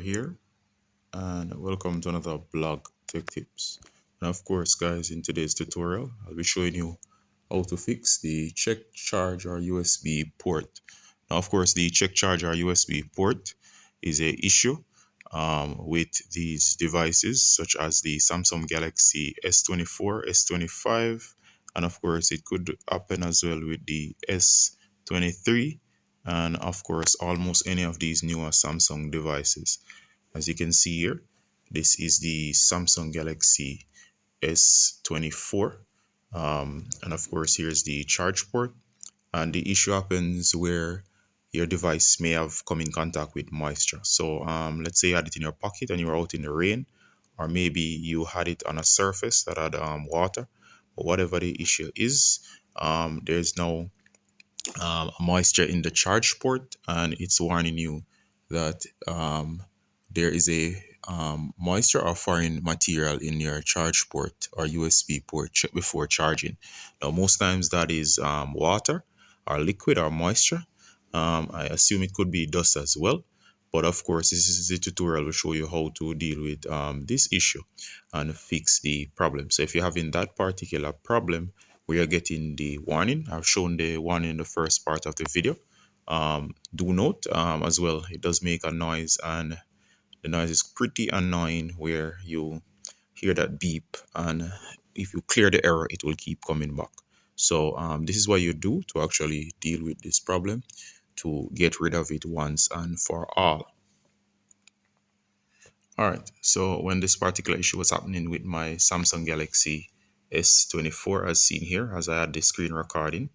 here, and welcome to another blog tech tips. And of course, guys, in today's tutorial I'll be showing you how to fix the check charge or USB port. Now of course, the check charge or USB port is a issue with these devices such as the Samsung Galaxy S24 S25, and of course it could happen as well with the S23, and of course almost any of these newer Samsung devices. As you can see here, this is the Samsung Galaxy S24, and of course here's the charge port. And the issue happens where your device may have come in contact with moisture. So let's say you had it in your pocket and you were out in the rain, or maybe you had it on a surface that had water. But whatever the issue is, there's no moisture in the charge port, and it's warning you that there is a moisture or foreign material in your charge port or USB port. Check before charging. Now most times that is water or liquid or moisture. I assume it could be dust as well, but of course this is the tutorial will show you how to deal with this issue and fix the problem. So if you're having that particular problem where you're getting the warning, I've shown the warning in the first part of the video. Do note as well, it does make a noise, and the noise is pretty annoying where you hear that beep, and if you clear the error it will keep coming back. So this is what you do to actually deal with this problem, to get rid of it once and for all. Alright, so when this particular issue was happening with my Samsung Galaxy S24, as seen here, as I had the screen recording,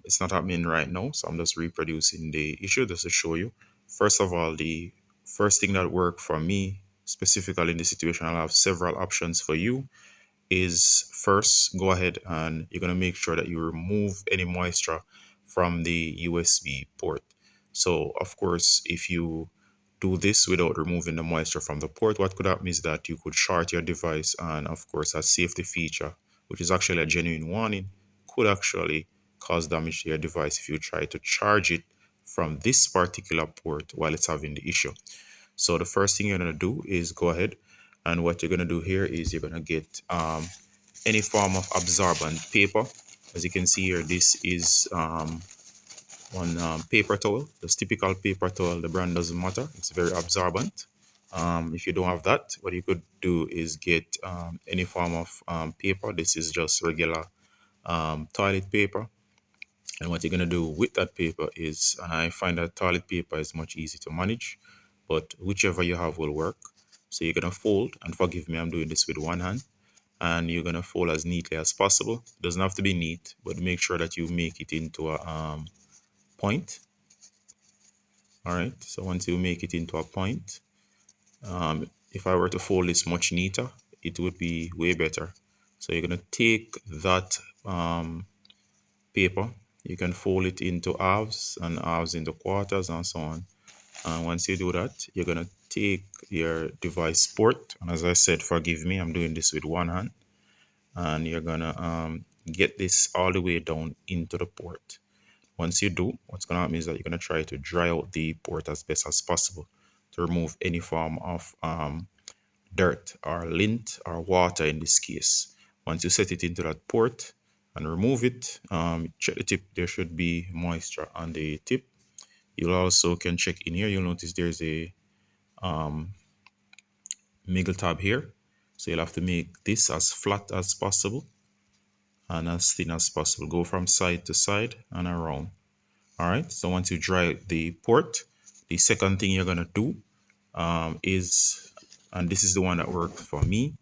it's not happening right now, so I'm just reproducing the issue just to show you. First of all, the first thing that worked for me, specifically in this situation, I'll have several options for you, is first go ahead and you're going to make sure that you remove any moisture from the USB port. So of course, if you do this without removing the moisture from the port, what could happen is that you could short your device, and of course a safety feature, which is actually a genuine warning, could actually cause damage to your device if you try to charge it from this particular port while it's having the issue. So the first thing you're going to do is go ahead, and what you're going to do here is you're going to get any form of absorbent paper. As you can see here, this is one paper towel, just typical paper towel. The brand doesn't matter, it's very absorbent. If you don't have that, what you could do is get any form of paper. This is just regular toilet paper. And what you're going to do with that paper is, and I find that toilet paper is much easier to manage, but whichever you have will work. So you're going to fold, and forgive me, I'm doing this with one hand, and you're going to fold as neatly as possible. It doesn't have to be neat, but make sure that you make it into a point. All right, so once you make it into a point, if I were to fold this much neater, it would be way better. So you're going to take that paper, you can fold it into halves and halves into quarters and so on. And once you do that, you're going to take your device port, and as I said, forgive me, I'm doing this with one hand, and you're going to get this all the way down into the port. Once you do, what's going to happen is that you're going to try to dry out the port as best as possible to remove any form of dirt or lint or water in this case. Once you set it into that port and remove it, check the tip. There should be moisture on the tip. You also can check in here. You'll notice there's a middle tab here. So you'll have to make this as flat as possible and as thin as possible. Go from side to side and around. All right, so once you dry the port, the second thing you're going to do is, and this is the one that worked for me,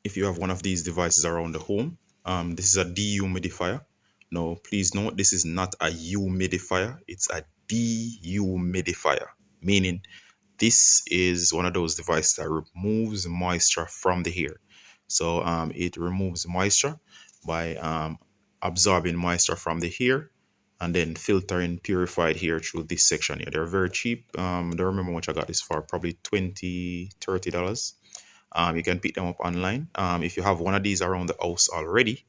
if you have one of these devices around the home, this is a dehumidifier. Now, please note, this is not a humidifier, it's a dehumidifier, meaning this is one of those devices that removes moisture from the air. So it removes moisture by absorbing moisture from the air and then filtering purified air through this section here. They're very cheap. I don't remember how much I got this for, probably $20-$30. You can pick them up online. If you have one of these around the house already,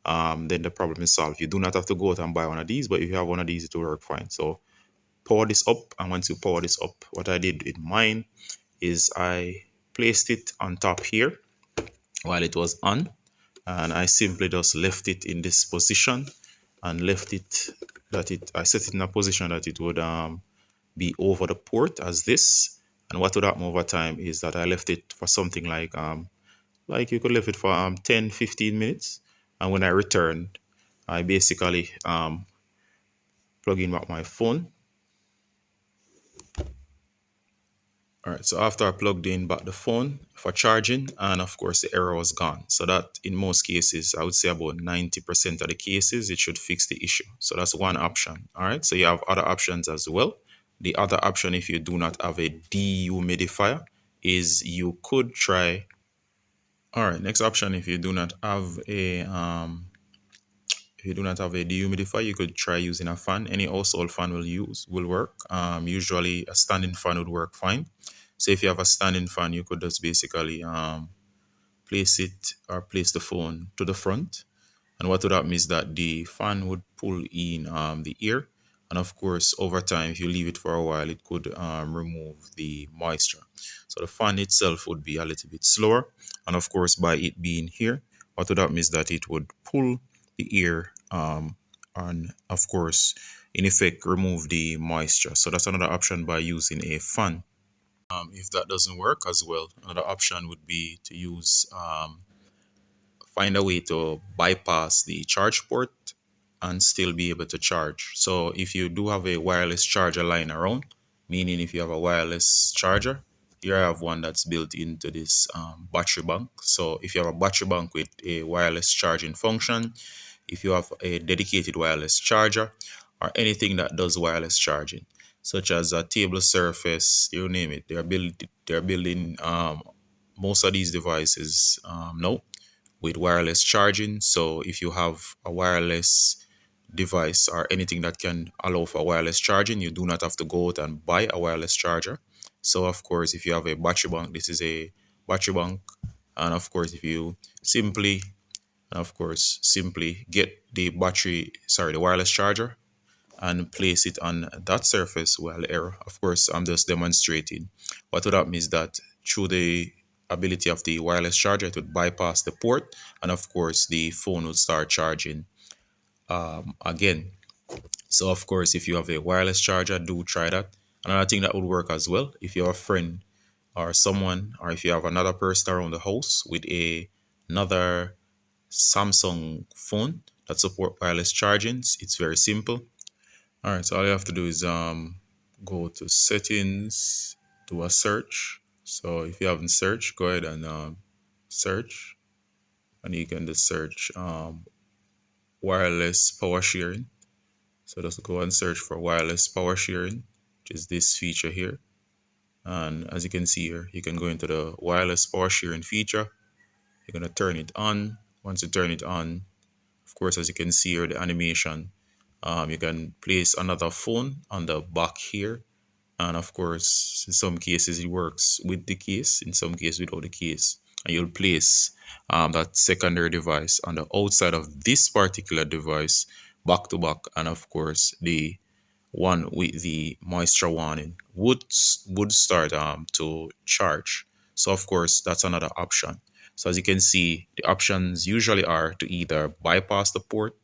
then the problem is solved. You do not have to go out and buy one of these, but if you have one of these, it will work fine. So power this up, and once you power this up, what I did in mine is I placed it on top here while it was on, and I simply just left it in this position and left it that I set it in a position that it would be over the port as this. And what would happen over time is that I left it for something like you could leave it for 10-15 minutes, and when I returned, I basically plug in back my phone. All right, so after I plugged in back the phone for charging, and of course the error was gone. So that in most cases, I would say about 90% of the cases, it should fix the issue. So that's one option. All right, so you have other options as well. The other option, if you do not have a dehumidifier, is you could try. All right, next option, if you do not have a dehumidifier, you could try using a fan. Any household fan will work. Usually a standing fan would work fine. So if you have a standing fan, you could just basically place the phone to the front, and what would happen is that the fan would pull in the air, and of course over time, if you leave it for a while, it could remove the moisture. So the fan itself would be a little bit slower, and of course by it being here, what would happen is that it would pull the air and of course in effect remove the moisture. So that's another option by using a fan. If that doesn't work as well, another option would be to use find a way to bypass the charge port and still be able to charge. So if you do have a wireless charger lying around, meaning if you have a wireless charger, here I have one that's built into this battery bank. So if you have a battery bank with a wireless charging function, if you have a dedicated wireless charger, or anything that does wireless charging, such as a table surface, you name it, they're building most of these devices now with wireless charging. So if you have a wireless device or anything that can allow for wireless charging, you do not have to go out and buy a wireless charger. So of course, if you have a battery bank, this is a battery bank, and of course if you simply get the wireless charger and place it on that surface. Well, error, of course, I'm just demonstrating. What would happen is that through the ability of the wireless charger, it would bypass the port, and of course the phone would start charging again. So of course, if you have a wireless charger, do try that. Another thing that would work as well, if you have a friend or someone, or if you have another person around the house with another Samsung phone that support wireless charging, it's very simple. All right, so all you have to do is go to settings, do a search. So if you haven't searched, go ahead and search, and you can just search wireless power sharing. So just go and search for wireless power sharing, which is this feature here. And as you can see here, you can go into the wireless power sharing feature. You're gonna turn it on. Once you turn it on, of course, as you can see here, the animation, you can place another phone on the back here. And of course, in some cases, it works with the case, in some cases without the case. And you'll place that secondary device on the outside of this particular device, back to back. And of course, the one with the moisture warning would start to charge. So of course, that's another option. So as you can see, the options usually are to either bypass the port,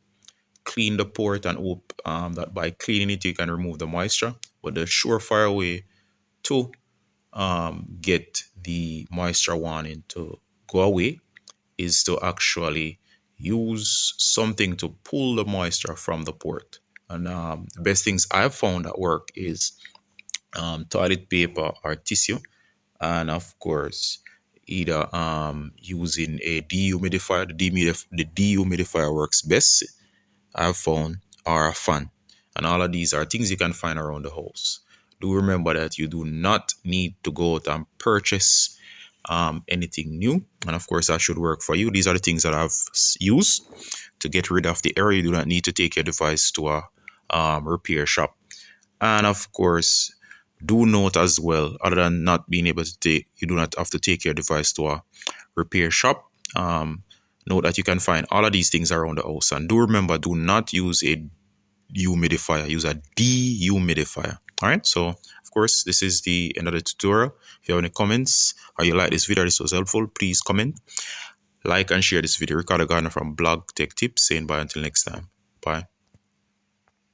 clean the port, and hope that by cleaning it you can remove the moisture. But the surefire way to get the moisture warning to go away is to actually use something to pull the moisture from the port. And the best things I've found that work is toilet paper or tissue, and of course either using a dehumidifier. The dehumidifier works best, I've found, or a fan. And all of these are things you can find around the house. Do remember that you do not need to go out and purchase anything new. And of course, that should work for you. These are the things that I've used to get rid of the error. You do not need to take your device to a repair shop. And of course, do note as well, other than not being able to take, you do not have to take your device to a repair shop. Note that you can find all of these things around the house. And do remember, do not use a humidifier, use a dehumidifier. All right, so of course, this is the end of the tutorial. If you have any comments or you like this video, this was helpful, please comment, like, and share this video. Ricardo Gardner from Blog Tech Tips saying bye until next time. Bye.